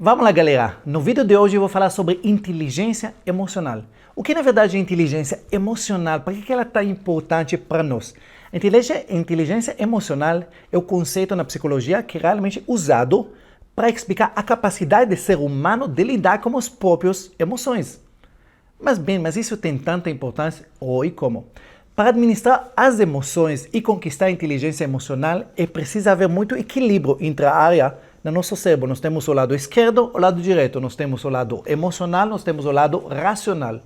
Vamos lá, galera. No vídeo de hoje eu vou falar sobre inteligência emocional. O que na verdade é inteligência emocional? Por que ela é tão importante para nós? Inteligência emocional é o conceito na psicologia que é realmente usado para explicar a capacidade do ser humano de lidar com as próprias emoções. Mas isso tem tanta importância? E como? Para administrar as emoções e conquistar a inteligência emocional, é preciso haver muito equilíbrio entre a área no nosso cérebro. Nós temos o lado esquerdo e o lado direito. Nós temos o lado emocional, nós temos o lado racional.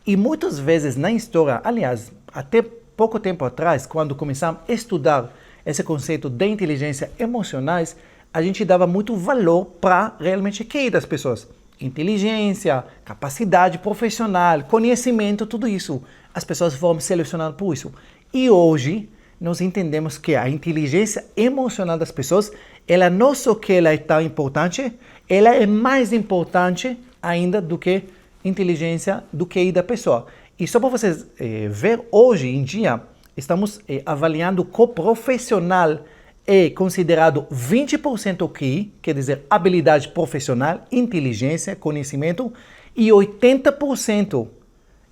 E muitas vezes na história, aliás, até pouco tempo atrás, quando começamos a estudar esse conceito de inteligência emocionais, a gente dava muito valor para realmente o QI das pessoas. Inteligência, capacidade profissional, conhecimento, tudo isso. As pessoas foram selecionadas por isso. E hoje, nós entendemos que a inteligência emocional das pessoas, ela não só que ela é tão importante, ela é mais importante ainda do que inteligência do QI da pessoa. E só para vocês ver, hoje em dia, estamos avaliando que o profissional é considerado 20% QI, quer dizer, habilidade profissional, inteligência, conhecimento, e 80%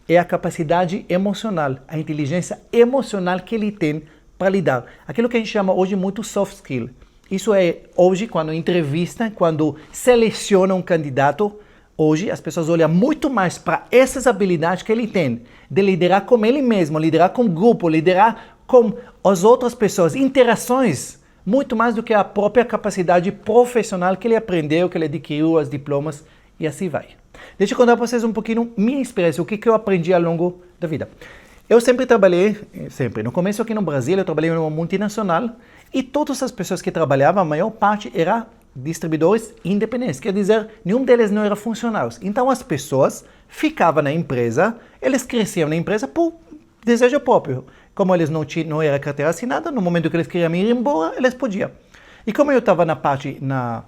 é a capacidade emocional, a inteligência emocional que ele tem para lidar. Aquilo que a gente chama hoje muito soft skill. Isso é hoje, quando entrevista, quando seleciona um candidato, hoje as pessoas olham muito mais para essas habilidades que ele tem, de liderar com ele mesmo, liderar com o grupo, liderar com as outras pessoas, interações, muito mais do que a própria capacidade profissional que ele aprendeu, que ele adquiriu, os diplomas e assim vai. Deixa eu contar para vocês um pouquinho minha experiência, o que eu aprendi ao longo da vida. Eu sempre trabalhei, no começo aqui no Brasil, eu trabalhei em uma multinacional e todas as pessoas que trabalhavam, a maior parte era distribuidores independentes, quer dizer, nenhum deles não era funcionários. Então as pessoas ficavam na empresa, eles cresciam na empresa por desejo próprio. Como eles não eram carteira assinada, no momento que eles queriam ir embora, eles podiam. E como eu estava na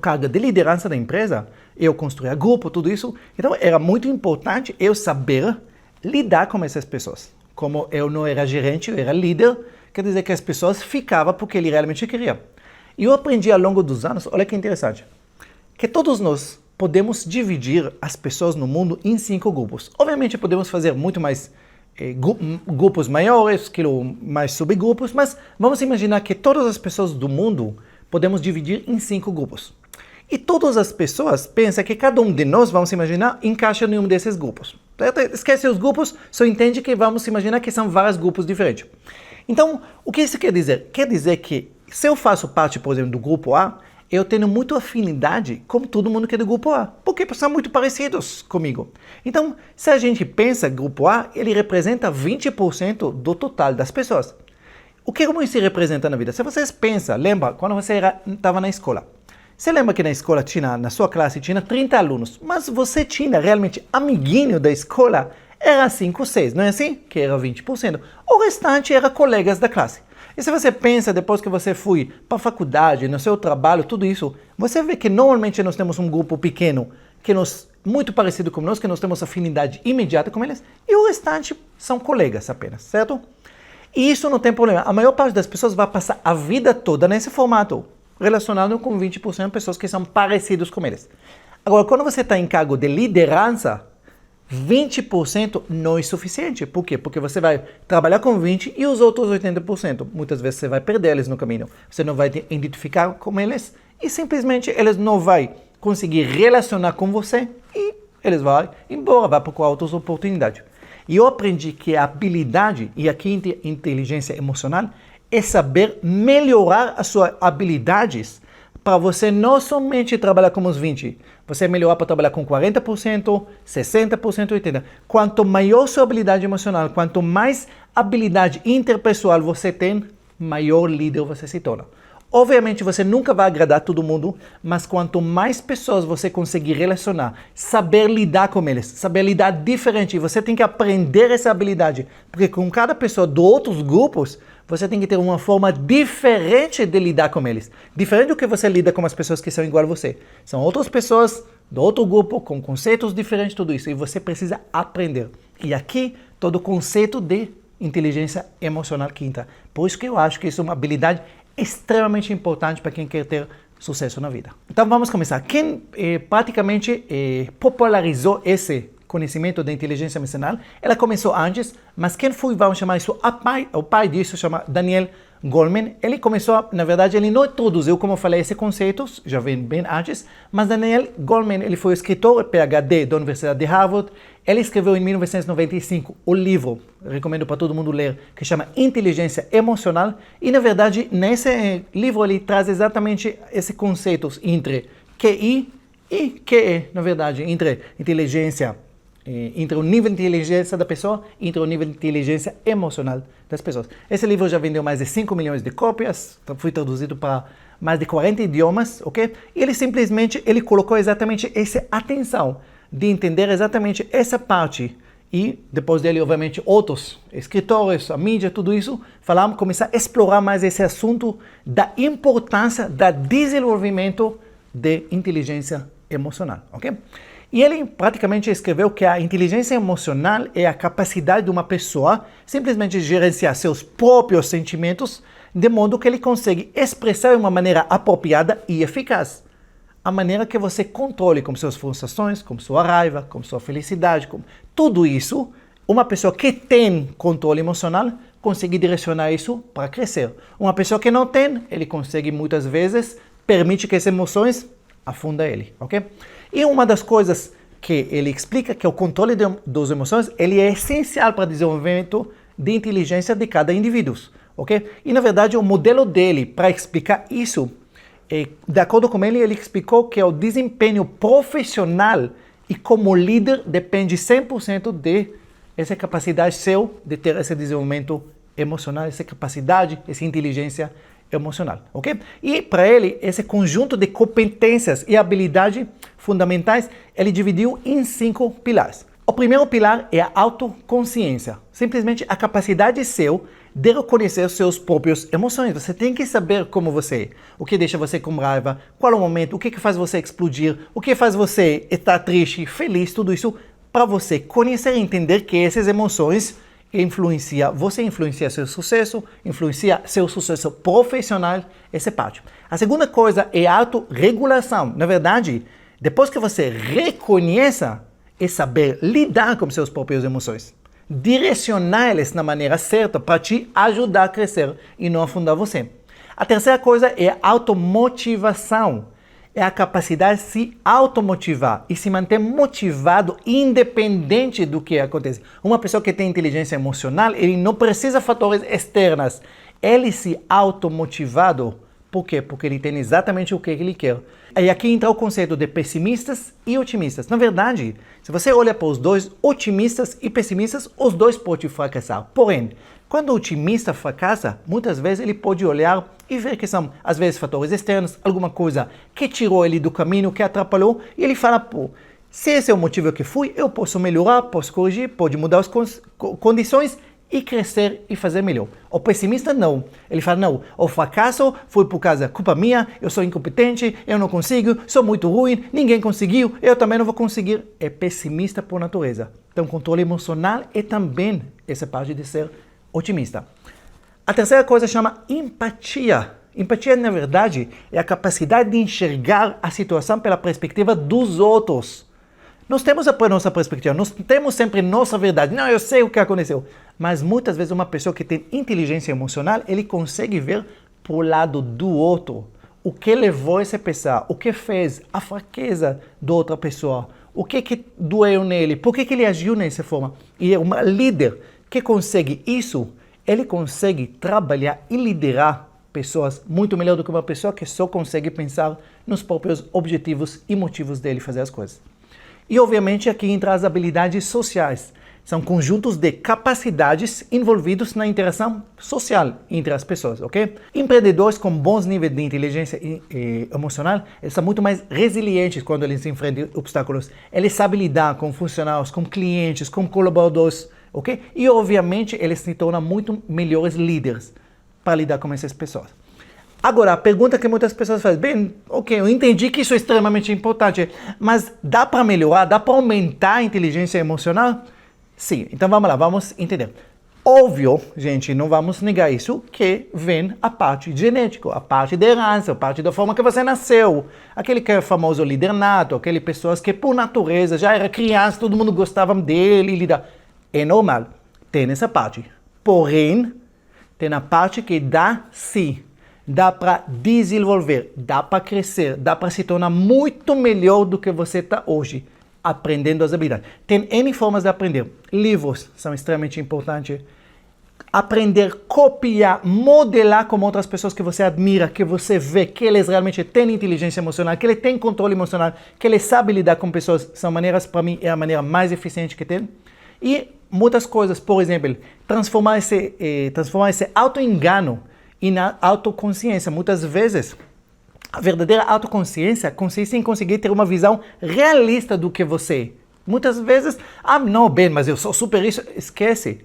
carga de liderança da empresa, eu construía grupo, tudo isso, então era muito importante eu saber lidar com essas pessoas. Como eu não era gerente, eu era líder, quer dizer que as pessoas ficavam porque ele realmente queria. E eu aprendi ao longo dos anos, olha que interessante, que todos nós podemos dividir as pessoas no mundo em 5 grupos. Obviamente podemos fazer muito mais grupos maiores, mais subgrupos, mas vamos imaginar que todas as pessoas do mundo podemos dividir em 5 grupos. E todas as pessoas pensam que cada um de nós, vamos imaginar, encaixa em um desses grupos. Esquece os grupos, só entende que vamos imaginar que são vários grupos diferentes. Então, o que isso quer dizer? Quer dizer que se eu faço parte, por exemplo, do grupo A, eu tenho muita afinidade com todo mundo que é do grupo A, porque são muito parecidos comigo. Então, se a gente pensa grupo A, ele representa 20% do total das pessoas. Como isso representa na vida? Se vocês pensam, lembra, quando você estava na escola, você lembra que na escola na sua classe tinha 30 alunos, mas você tinha realmente amiguinho da escola, era 5, 6, não é assim? Que era 20%. O restante era colegas da classe. E se você pensa, depois que você foi para a faculdade, no seu trabalho, tudo isso, você vê que normalmente nós temos um grupo pequeno, muito parecido com nós, que nós temos afinidade imediata com eles, e o restante são colegas apenas, certo? E isso não tem problema. A maior parte das pessoas vai passar a vida toda nesse formato, relacionado com 20% de pessoas que são parecidos com eles. Agora, quando você está em cargo de liderança, 20% não é suficiente. Por quê? Porque você vai trabalhar com 20% e os outros 80%. Muitas vezes você vai perder eles no caminho. Você não vai identificar com eles e simplesmente eles não vão conseguir relacionar com você e eles vão embora, vão procurar outras oportunidades. E eu aprendi que a habilidade, e aqui inteligência emocional, é saber melhorar as suas habilidades para você não somente trabalhar com os 20%, você melhorar para trabalhar com 40%, 60%, 80%. Quanto maior sua habilidade emocional, quanto mais habilidade interpessoal você tem, maior líder você se torna. Obviamente você nunca vai agradar todo mundo, mas quanto mais pessoas você conseguir relacionar, saber lidar com eles, saber lidar diferente, você tem que aprender essa habilidade, porque com cada pessoa de outros grupos, você tem que ter uma forma diferente de lidar com eles. Diferente do que você lida com as pessoas que são igual a você. São outras pessoas do outro grupo, com conceitos diferentes, tudo isso. E você precisa aprender. E aqui, todo o conceito de inteligência emocional que entra. Por isso que eu acho que isso é uma habilidade extremamente importante para quem quer ter sucesso na vida. Então vamos começar. Quem praticamente popularizou esse conhecimento da inteligência emocional, ela começou antes, mas quem foi, vamos chamar isso, o pai disso, chama Daniel Goleman. Ele começou, na verdade, ele não introduziu, como eu falei, esse conceito, já vem bem antes, mas Daniel Goleman, ele foi escritor, PhD da Universidade de Harvard. Ele escreveu em 1995 o livro, recomendo para todo mundo ler, que chama Inteligência Emocional. E, na verdade, nesse livro ele traz exatamente esses conceitos entre QI e QE, na verdade, entre inteligência, entre o nível de inteligência da pessoa e entre o nível de inteligência emocional das pessoas. Esse livro já vendeu mais de 5 milhões de cópias, foi traduzido para mais de 40 idiomas, ok? E ele simplesmente, ele colocou exatamente essa atenção de entender exatamente essa parte. E depois dele, obviamente, outros escritores, a mídia, tudo isso, falaram, começar a explorar mais esse assunto da importância do desenvolvimento de inteligência emocional, ok? E ele praticamente escreveu que a inteligência emocional é a capacidade de uma pessoa simplesmente gerenciar seus próprios sentimentos de modo que ele consegue expressar de uma maneira apropriada e eficaz. A maneira que você controle com suas frustrações, com sua raiva, com sua felicidade, com tudo isso, uma pessoa que tem controle emocional consegue direcionar isso para crescer. Uma pessoa que não tem, ele consegue muitas vezes, permite que essas emoções afundem ele, ok? E uma das coisas que ele explica que o controle das emoções, ele é essencial para o desenvolvimento de inteligência de cada indivíduo, ok? E na verdade o modelo dele para explicar isso, de acordo com ele, ele explicou que o desempenho profissional e como líder depende 100% de essa capacidade seu de ter esse desenvolvimento emocional, essa capacidade, essa inteligência emocional, ok? E para ele, esse conjunto de competências e habilidades fundamentais, ele dividiu em 5 pilares. O primeiro pilar é a autoconsciência, simplesmente a capacidade seu de reconhecer suas próprias emoções. Você tem que saber como você é, o que deixa você com raiva, qual é o momento, o que faz você explodir, o que faz você estar triste, feliz, tudo isso para você conhecer e entender que essas emoções você influencia seu sucesso, influencia seu sucesso profissional, essa parte. A segunda coisa é a autorregulação. Na verdade, depois que você reconheça, é saber lidar com suas próprias emoções. Direcionar elas na maneira certa para te ajudar a crescer e não afundar você. A terceira coisa é a automotivação. É a capacidade de se automotivar e se manter motivado independente do que acontece. Uma pessoa que tem inteligência emocional, ele não precisa de fatores externos. Ele se automotivado. Por quê? Porque ele tem exatamente o que ele quer. E aqui entra o conceito de pessimistas e otimistas. Na verdade, se você olha para os dois, otimistas e pessimistas, os dois podem fracassar. Porém, quando o otimista fracassa, muitas vezes ele pode olhar e ver que são, às vezes, fatores externos, alguma coisa que tirou ele do caminho, que atrapalhou, e ele fala, pô, se esse é o motivo que fui, eu posso melhorar, posso corrigir, pode mudar as condições e crescer e fazer melhor. O pessimista não. Ele fala, não, o fracasso foi por causa, culpa minha, eu sou incompetente, eu não consigo, sou muito ruim, ninguém conseguiu, eu também não vou conseguir. É pessimista por natureza. Então, controle emocional é também essa parte de ser otimista. A terceira coisa chama empatia. Empatia, na verdade, é a capacidade de enxergar a situação pela perspectiva dos outros. Nós temos a nossa perspectiva, nós temos sempre nossa verdade. Não, eu sei o que aconteceu. Mas muitas vezes uma pessoa que tem inteligência emocional, ele consegue ver pro lado do outro. O que levou essa pessoa, o que fez, a fraqueza da outra pessoa, o que doeu nele, por que ele agiu dessa forma. E é um líder que consegue isso, ele consegue trabalhar e liderar pessoas muito melhor do que uma pessoa que só consegue pensar nos próprios objetivos e motivos dele fazer as coisas. E obviamente aqui entram as habilidades sociais. São conjuntos de capacidades envolvidos na interação social entre as pessoas, ok? Empreendedores com bons níveis de inteligência emocional, eles são muito mais resilientes quando eles enfrentam obstáculos. Eles sabem lidar com funcionários, com clientes, com colaboradores, ok? E obviamente eles se tornam muito melhores líderes para lidar com essas pessoas. Agora, a pergunta que muitas pessoas fazem, bem, ok, eu entendi que isso é extremamente importante, mas dá para melhorar, dá para aumentar a inteligência emocional? Sim, então vamos lá, vamos entender. Óbvio, gente, não vamos negar isso, que vem a parte genética, a parte da herança, a parte da forma que você nasceu. Aquele que é famoso líder nato, aquele pessoas que por natureza já era criança, todo mundo gostava dele. É normal, tem essa parte. Porém, tem a parte que dá para desenvolver, dá para crescer, dá para se tornar muito melhor do que você está hoje, aprendendo as habilidades. Tem N formas de aprender. Livros são extremamente importantes. Aprender, copiar, modelar como outras pessoas que você admira, que você vê que eles realmente têm inteligência emocional, que eles têm controle emocional, que eles sabem lidar com pessoas, são maneiras, para mim, é a maneira mais eficiente que tem. E muitas coisas, por exemplo, transformar esse auto-engano em autoconsciência. Muitas vezes, a verdadeira autoconsciência consiste em conseguir ter uma visão realista do que você é. Muitas vezes, não, bem, mas eu sou super isso. Esquece.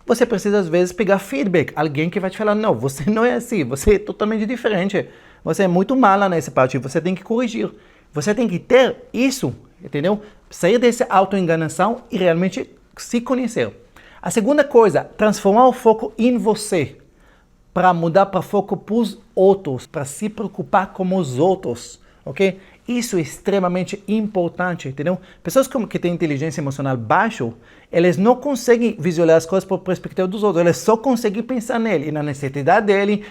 Você precisa, às vezes, pegar feedback. Alguém que vai te falar, não, você não é assim, você é totalmente diferente. Você é muito mala nessa parte, você tem que corrigir. Você tem que ter isso, entendeu? Sair dessa auto-enganação e realmente se conhecer. A segunda coisa, transformar o foco em você. Para mudar para foco para os outros, para se preocupar com os outros, ok? Isso é extremamente importante, entendeu? Pessoas que têm inteligência emocional baixa, eles não conseguem visualizar as coisas por perspectiva dos outros, eles só conseguem pensar nele, na necessidade dele,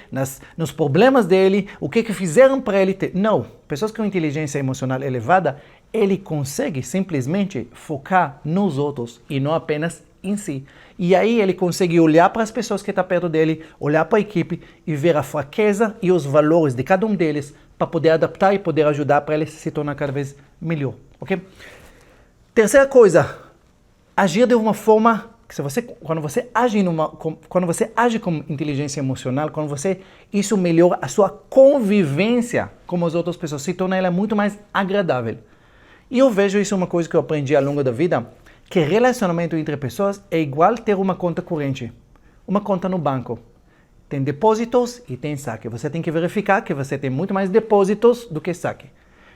nos problemas dele, o que fizeram para ele ter. Não, pessoas com inteligência emocional elevada, ele consegue simplesmente focar nos outros e não apenas em si. E aí ele consegue olhar para as pessoas que estão perto dele, olhar para a equipe e ver a fraqueza e os valores de cada um deles para poder adaptar e poder ajudar para ele se tornar cada vez melhor, ok? Terceira coisa, agir de uma forma que quando você age com inteligência emocional, isso melhora a sua convivência com as outras pessoas, se torna ela muito mais agradável. E eu vejo isso uma coisa que eu aprendi ao longo da vida, que relacionamento entre pessoas é igual ter uma conta corrente, uma conta no banco. Tem depósitos e tem saque. Você tem que verificar que você tem muito mais depósitos do que saque.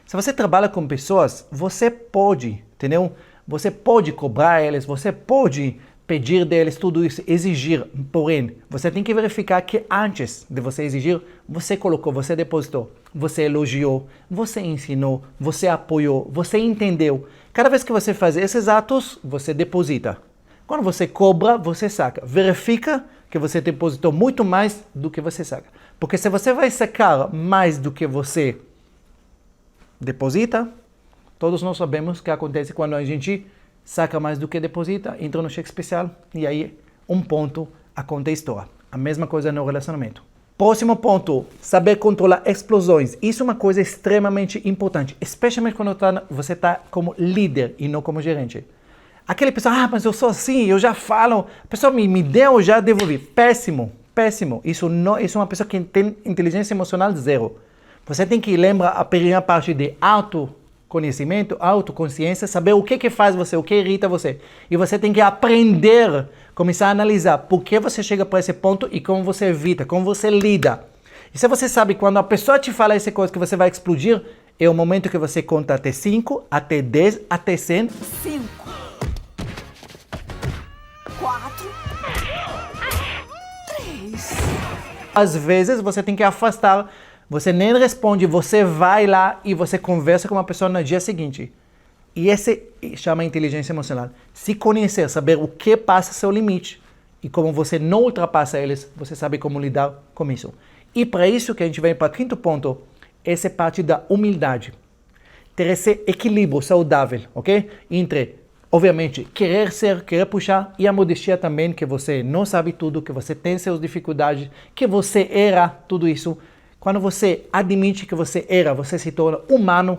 Se você trabalha com pessoas, você pode, entendeu? Você pode cobrar eles, você pode pedir deles tudo isso, exigir. Porém, você tem que verificar que antes de você exigir, você colocou, você depositou, você elogiou, você ensinou, você apoiou, você entendeu. Cada vez que você faz esses atos, você deposita. Quando você cobra, você saca. Verifica que você depositou muito mais do que você saca. Porque se você vai sacar mais do que você deposita, todos nós sabemos o que acontece quando a gente saca mais do que deposita, entra no cheque especial e aí um ponto a conta estoura. A mesma coisa no relacionamento. Próximo ponto, saber controlar explosões. Isso é uma coisa extremamente importante, especialmente quando você está como líder e não como gerente. Aquele pessoal, mas eu sou assim, eu já falo, a pessoa me deu, eu já devolvi. Péssimo, péssimo. Isso é uma pessoa que tem inteligência emocional zero. Você tem que lembrar a primeira parte de autoconhecimento, autoconsciência, saber o que faz você, o que irrita você. E você tem que aprender, começar a analisar por que você chega para esse ponto e como você evita, como você lida. E se você sabe quando a pessoa te fala essa coisa que você vai explodir, é o momento que você conta até 5, até 10, até 100. 5, 4, 3. Às vezes você tem que afastar, você nem responde, você vai lá e você conversa com uma pessoa no dia seguinte. E esse chama inteligência emocional. Se conhecer, saber o que passa seu limite e como você não ultrapassa eles, você sabe como lidar com isso. E para isso que a gente vem para o quinto ponto, essa é parte da humildade. Ter esse equilíbrio saudável, ok? Entre, obviamente, querer ser, querer puxar e a modestia também, que você não sabe tudo, que você tem suas dificuldades, que você erra, tudo isso. Quando você admite que você erra, você se torna humano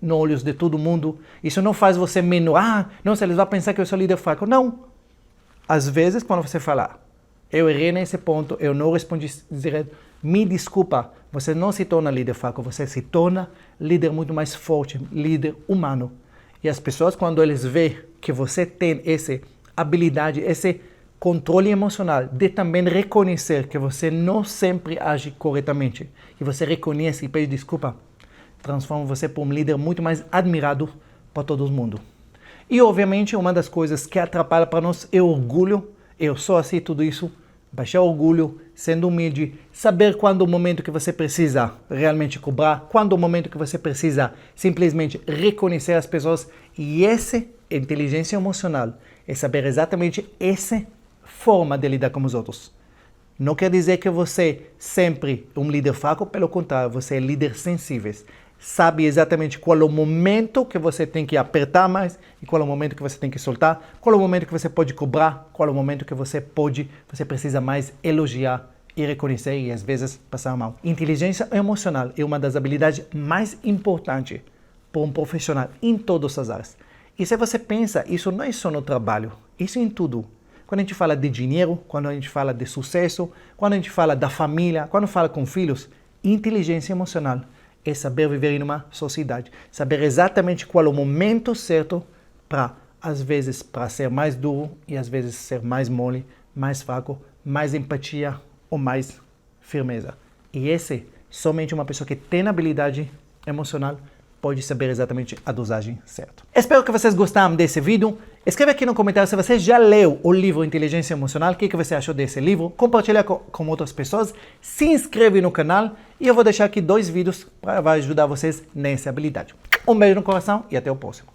nos olhos de todo mundo. Isso não faz você menor. Nossa, eles vão pensar que eu sou líder fraco. Não. Às vezes, quando você falar, eu errei nesse ponto, eu não respondi direto, me desculpa, você não se torna líder fraco, você se torna líder muito mais forte, líder humano. E as pessoas, quando eles veem que você tem essa habilidade, esse controle emocional de também reconhecer que você não sempre age corretamente, e você reconhece e pede desculpa, transforma você para um líder muito mais admirado por todo mundo. E, obviamente, uma das coisas que atrapalha para nós é o orgulho eu sou assim, tudo isso, baixar orgulho, sendo humilde, saber quando o momento que você precisa realmente cobrar, quando o momento que você precisa simplesmente reconhecer as pessoas. E essa inteligência emocional é saber exatamente essa forma de lidar com os outros. Não quer dizer que você sempre é um líder fraco, pelo contrário, você é líder sensível. Sabe exatamente qual é o momento que você tem que apertar mais e qual é o momento que você tem que soltar, qual é o momento que você pode cobrar, qual é o momento que você precisa mais elogiar e reconhecer e às vezes passar mal. Inteligência emocional é uma das habilidades mais importantes para um profissional em todas as áreas. E se você pensa, isso não é só no trabalho, isso é em tudo. Quando a gente fala de dinheiro, quando a gente fala de sucesso, quando a gente fala da família, quando fala com filhos, inteligência emocional é saber viver em uma sociedade. Saber exatamente qual é o momento certo para, às vezes, para ser mais duro e às vezes ser mais mole, mais fraco, mais empatia ou mais firmeza. E esse, somente uma pessoa que tem habilidade emocional pode saber exatamente a dosagem certa. Espero que vocês gostaram desse vídeo. Escreve aqui no comentário se você já leu o livro Inteligência Emocional, o que você achou desse livro. Compartilha com outras pessoas. Se inscreve no canal e eu vou deixar aqui 2 vídeos para ajudar vocês nessa habilidade. Um beijo no coração e até o próximo.